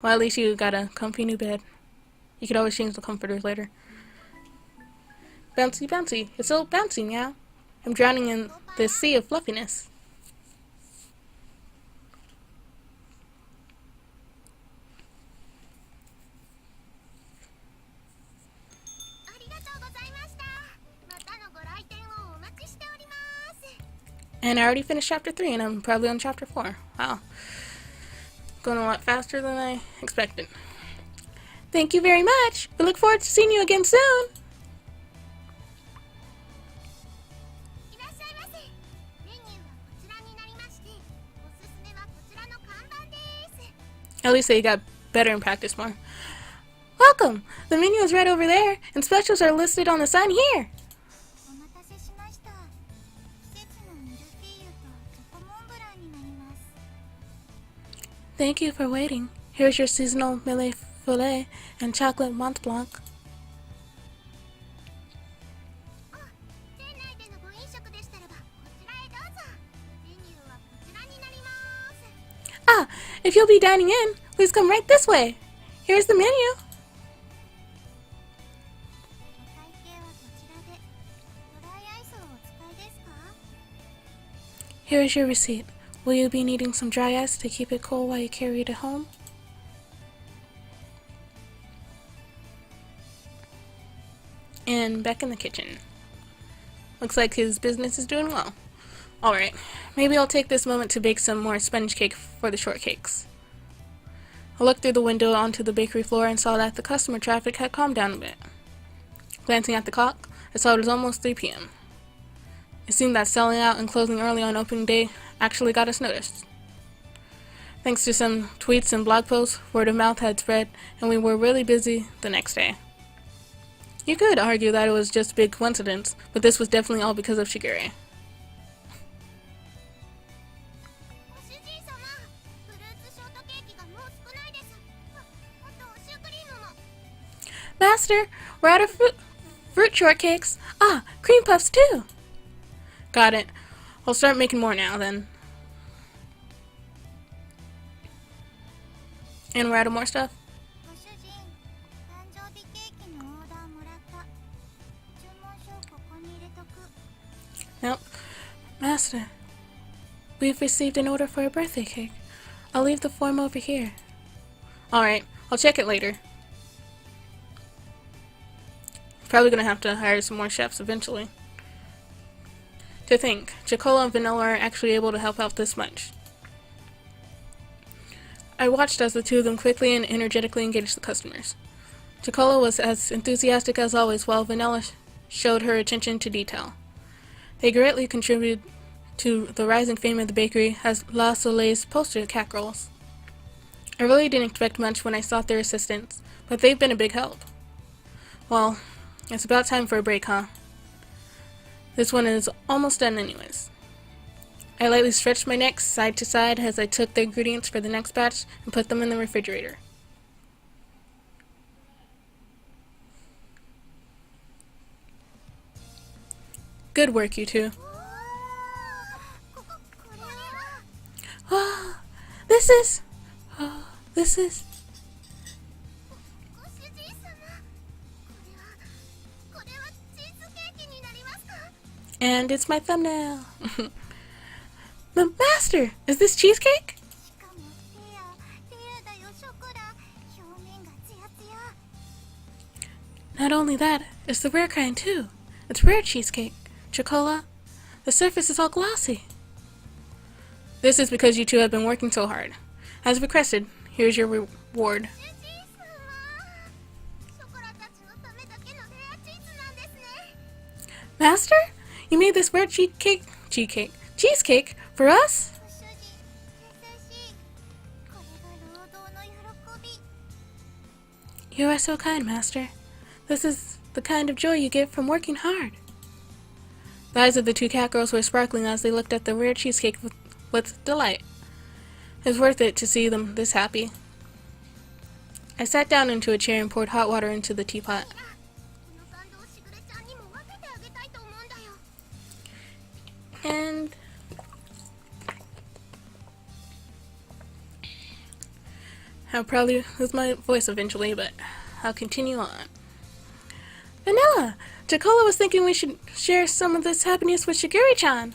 Well, at least you got a comfy new bed. You could always change the comforters later. Bouncy, bouncy. It's so bouncy now. I'm drowning in this sea of fluffiness. And I already finished chapter 3 and I'm probably on chapter 4. Wow. Going a lot faster than I expected. Thank you very much. We look forward to seeing you again soon. At least they got better and practice more. Welcome! The menu is right over there, and specials are listed on the sign here. Thank you for waiting. Here's your seasonal Millet Filet and chocolate Mont Blanc. Ah, if you'll be dining in, please come right this way. Here's the menu. Here is your receipt. Will you be needing some dry ice to keep it cool while you carry it home? And back in the kitchen. Looks like his business is doing well. Alright, maybe I'll take this moment to bake some more sponge cake for the shortcakes. I looked through the window onto the bakery floor and saw that the customer traffic had calmed down a bit. Glancing at the clock, I saw it was almost 3 p.m. It seemed that selling out and closing early on opening day actually got us noticed. Thanks to some tweets and blog posts, word of mouth had spread, and we were really busy the next day. You could argue that it was just a big coincidence, but this was definitely all because of Shigure. Master, we're out of fruit shortcakes. Ah, cream puffs too. Got it. I'll start making more now then. And we're out of more stuff. Nope. Master, we've received an order for a birthday cake. I'll leave the form over here. Alright, I'll check it later. Probably gonna have to hire some more chefs eventually. To think, Chocola and Vanilla are actually able to help out this much. I watched as the two of them quickly and energetically engaged the customers. Chocola was as enthusiastic as always, while Vanilla showed her attention to detail. They greatly contributed to the rising fame of the bakery as La Soleil's poster cat girls. I really didn't expect much when I sought their assistance, but they've been a big help. Well, it's about time for a break, huh? This one is almost done anyways. I lightly stretched my neck side to side as I took the ingredients for the next batch and put them in the refrigerator. Good work, you two. Oh, this is... And it's my thumbnail. Master, is this cheesecake? Not only that, it's the rare kind too. It's rare cheesecake. Chocola. The surface is all glossy. This is because you two have been working so hard. As requested, here's your reward. Master? You made this rare cheesecake for us? You are so kind, Master. This is the kind of joy you get from working hard. The eyes of the two cat girls were sparkling as they looked at the rare cheesecake with delight. It was worth it to see them this happy. I sat down into a chair and poured hot water into the teapot. And I'll probably lose my voice eventually, but I'll continue on. Vanilla! Jacola was thinking we should share some of this happiness with Shiguri-chan.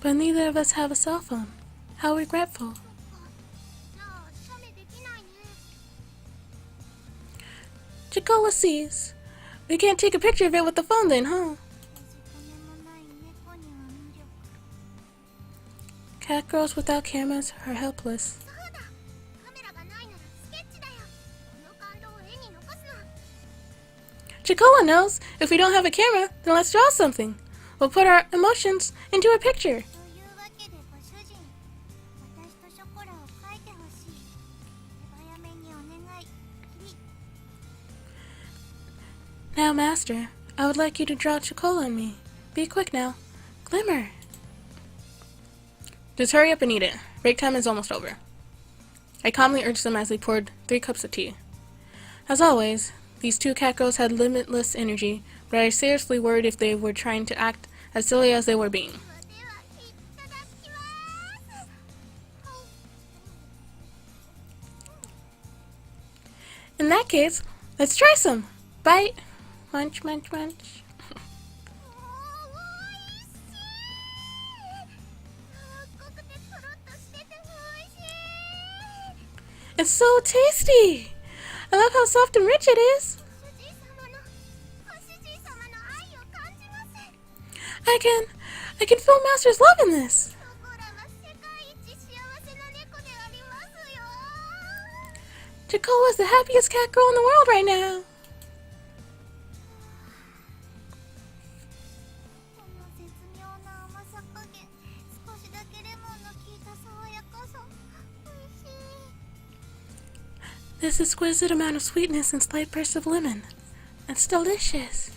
But neither of us have a cell phone. How regretful. Jacola sees. We can't take a picture of it with the phone then, huh? Cat girls without cameras are helpless. Jacola knows. If we don't have a camera, then let's draw something. We'll put our emotions into a picture. Now, Master, I would like you to draw Jacola and me. Be quick now. Glimmer. Just hurry up and eat it. Break time is almost over. I calmly urged them as they poured 3 cups of tea. As always, these 2 cat girls had limitless energy, but I seriously worried if they were trying to act as silly as they were being. In that case, let's try some. Bite. Munch, munch, munch. It's so tasty! I love how soft and rich it is. I can feel Master's love in this. Jacola's the happiest cat girl in the world right now. This exquisite amount of sweetness and slight burst of lemon. It's delicious.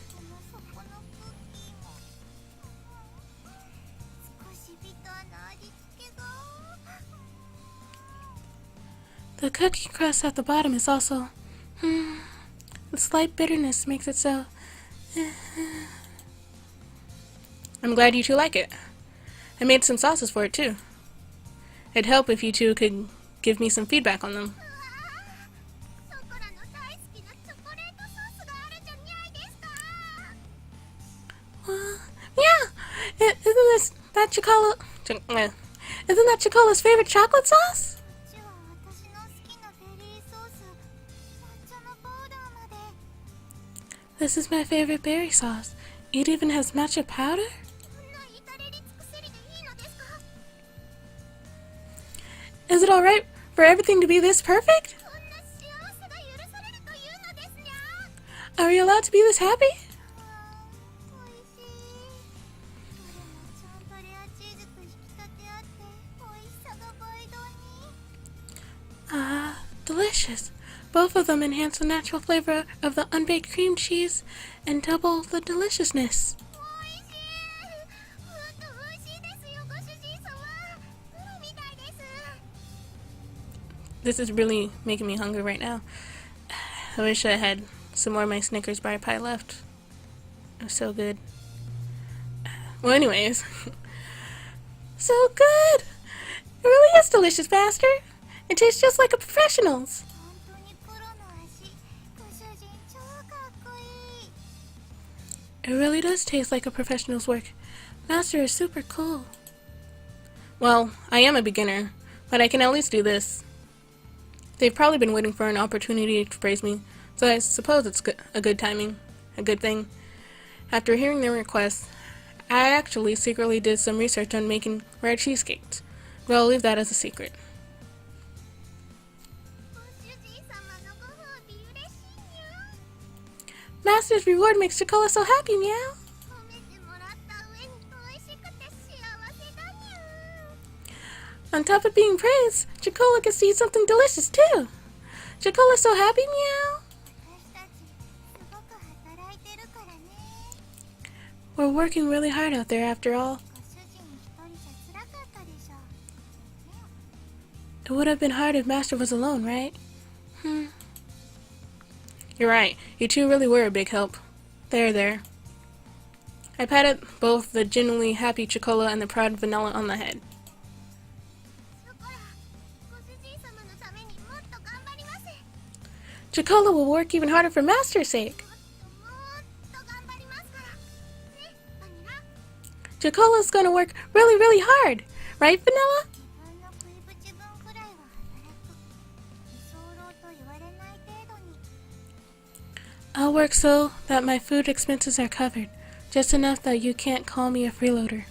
The cookie crust at the bottom is also... the slight bitterness makes it so... I'm glad you two like it. I made some sauces for it too. It'd help if you two could give me some feedback on them. Isn't that Chocola's favorite chocolate sauce? This is my favorite berry sauce. It even has matcha powder? Is it alright for everything to be this perfect? Are we allowed to be this happy? Ah, delicious. Both of them enhance the natural flavor of the unbaked cream cheese and double the deliciousness. This is really making me hungry right now. I wish I had some more of my Snickers bar pie left. It was so good. Well, anyways. So good! It really is delicious, Master. It tastes just like a professional's. It really does taste like a professional's work. Master is super cool. Well, I am a beginner, but I can at least do this. They've probably been waiting for an opportunity to praise me, so I suppose it's a good thing. After hearing their request, I actually secretly did some research on making rare cheesecakes, but I'll leave that as a secret. Master's reward makes Chocola so happy, meow. On top of being praised, Chocola gets to eat something delicious too. Chocola's so happy, meow. We're working really hard out there after all. It would have been hard if Master was alone, right? You're right. You two really were a big help. There. I patted both the genuinely happy Chocola and the proud Vanilla on the head. Chocola will work even harder for Master's sake. Chocola's gonna work really, really hard. Right, Vanilla? I'll work so that my food expenses are covered. Just enough that you can't call me a freeloader.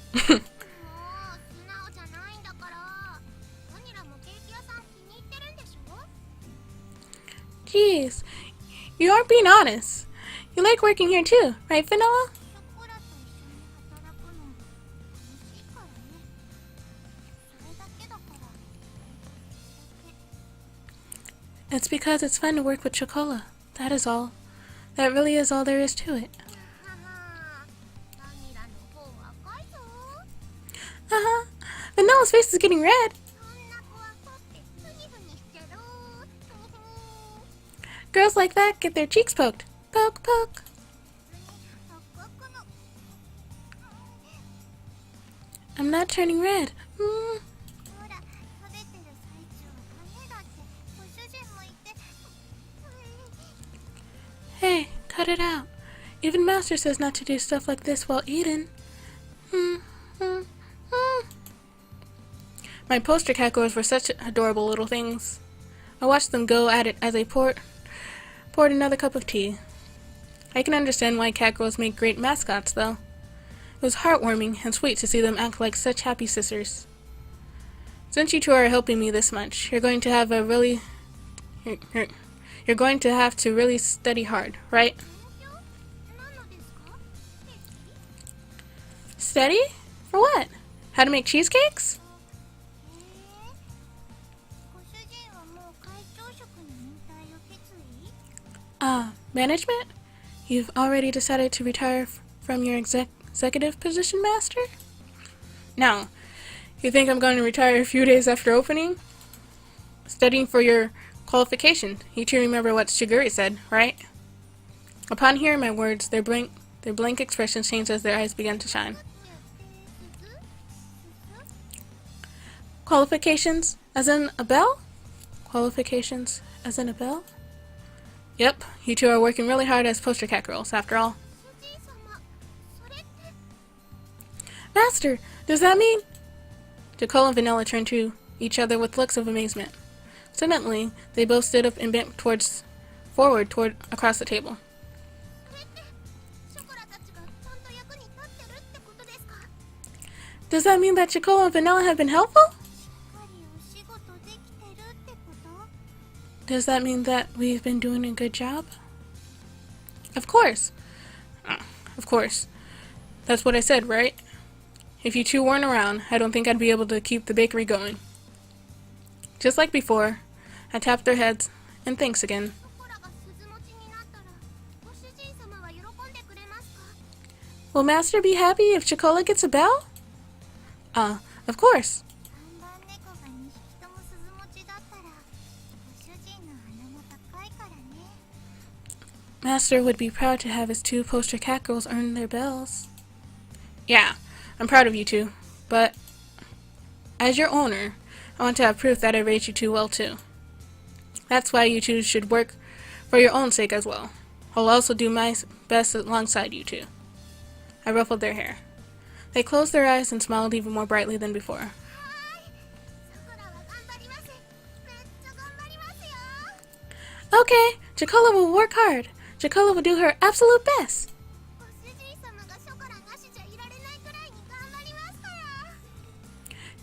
Jeez, you aren't being honest. You like working here too, right, Vanilla? It's because it's fun to work with Chocola. That is all. That really is all there is to it. Vanilla's face is getting red. Girls like that get their cheeks poked. Poke, poke. I'm not turning red. Hey, cut it out. Even Master says not to do stuff like this while eating. My poster cat girls were such adorable little things. I watched them go at it as they poured another cup of tea. I can understand why cat girls make great mascots, though. It was heartwarming and sweet to see them act like such happy sisters. Since you two are helping me this much, you're going to have to really study hard, right? Study? For what? How to make cheesecakes? Management? You've already decided to retire from your executive position, Master? Now, you think I'm going to retire a few days after opening? Studying for your qualification. You two remember what Shiguri said, right? Upon hearing my words, their blank expressions changed as their eyes began to shine. Qualifications as in a bell? Qualifications as in a bell? Yep, you two are working really hard as poster cat girls, after all. Master, does that mean? Chocola and Vanilla turned to each other with looks of amazement. Suddenly, they both stood up and bent forward across the table. Does that mean that Chocola and Vanilla have been helpful? Does that mean that we've been doing a good job? Of course. Of course. That's what I said, right? If you two weren't around, I don't think I'd be able to keep the bakery going. Just like before, I tapped their heads, and thanks again. Will Master be happy if Chocola gets a bell? Of course. Master would be proud to have his two poster cat girls earn their bells. Yeah, I'm proud of you two, but as your owner, I want to have proof that I raised you two well too. That's why you two should work for your own sake as well. I'll also do my best alongside you two. I ruffled their hair. They closed their eyes and smiled even more brightly than before. Okay, Chocola will work hard. Chocola will do her absolute best.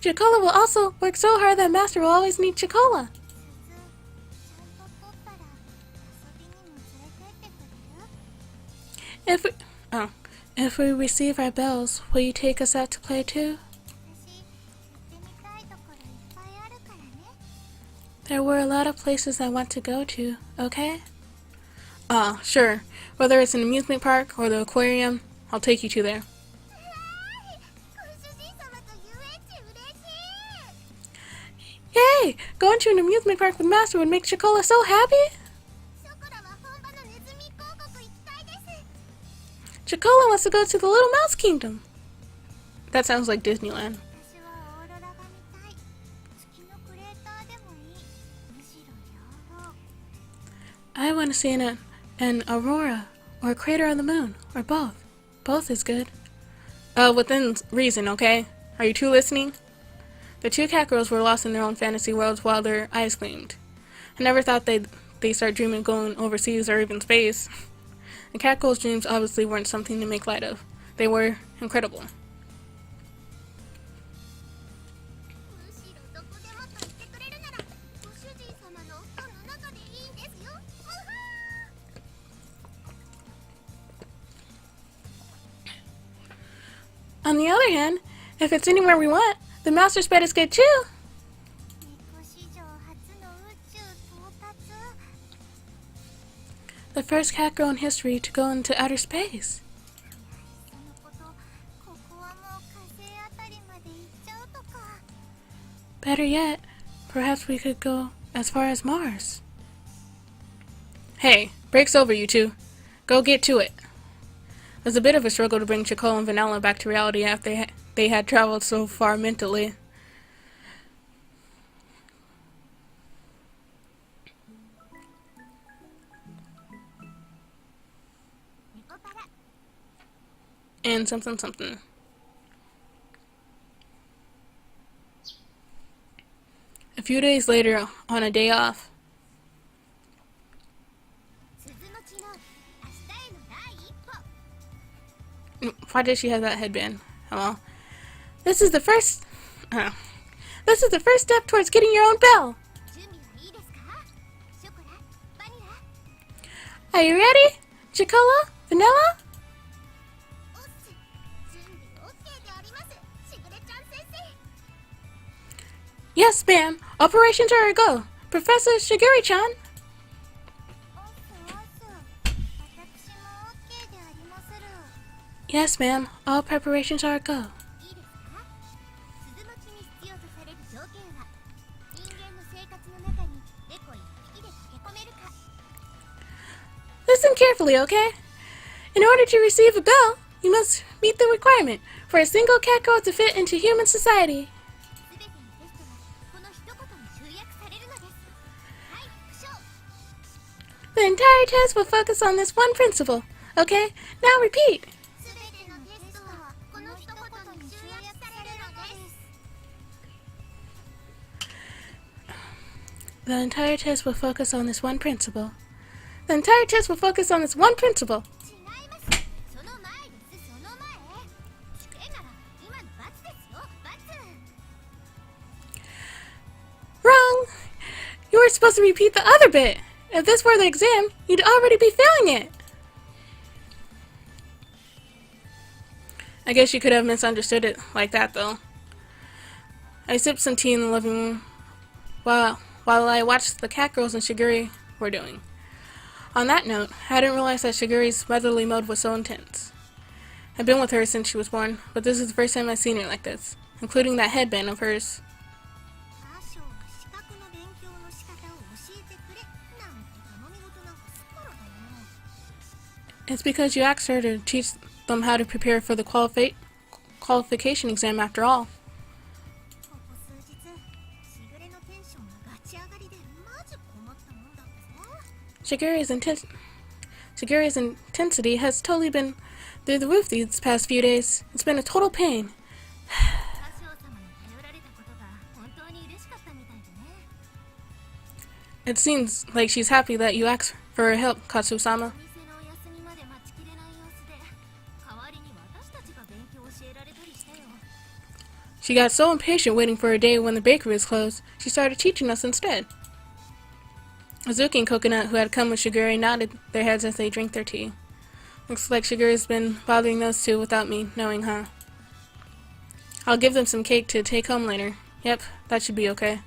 Chocola will also work so hard that Master will always need Chocola. If we receive our bells, will you take us out to play too? There were a lot of places I want to go to, okay? Sure. Whether it's an amusement park or the aquarium, I'll take you to there. Yay! Going to an amusement park with Master would make Chocola so happy! Chicola wants to go to the Little Mouse Kingdom. That sounds like Disneyland. I want to see an aurora, or a crater on the moon, or both. Both is good. Within reason, okay? Are you two listening? The two cat girls were lost in their own fantasy worlds while their eyes gleamed. I never thought they'd start dreaming of going overseas or even space. The cat girls' dreams obviously weren't something to make light of. They were incredible. On the other hand, if it's anywhere we want, the Master's bed is good too. The first cat girl in history to go into outer space. Better yet, perhaps we could go as far as Mars. Hey, break's over, you two. Go get to it. It was a bit of a struggle to bring Chicola and Vanilla back to reality after they had traveled so far mentally. And something. A few days later, on a day off, why did she have that headband? Hello. This is the first step towards getting your own bell. Are you ready, Chicola, Vanilla? Yes, ma'am. Operations are a go. Professor Shiguri-chan. Yes, ma'am. All preparations are a go. Listen carefully, okay? In order to receive a bell, you must meet the requirement for a single cat girl to fit into human society. The entire test will focus on this one principle, okay? Now repeat. The entire test will focus on this one principle. The entire test will focus on this one principle. Wrong! You were supposed to repeat the other bit. If this were the exam, you'd already be failing it. I guess you could have misunderstood it like that, though. I sipped some tea in the living room while I watched the cat girls and Shiguri were doing. On that note, I didn't realize that Shiguri's motherly mode was so intense. I've been with her since she was born, but this is the first time I've seen her like this, including that headband of hers. It's because you asked her to teach them how to prepare for the qualification exam after all. Shiguri's intensity has totally been through the roof these past few days. It's been a total pain. It seems like she's happy that you asked for her help, Katsu-sama. She got so impatient waiting for a day when the bakery was closed, she started teaching us instead. Azuki and Coconut, who had come with Shiguri, nodded their heads as they drank their tea. Looks like Shiguri's been bothering those two without me knowing, huh? I'll give them some cake to take home later. Yep, that should be okay.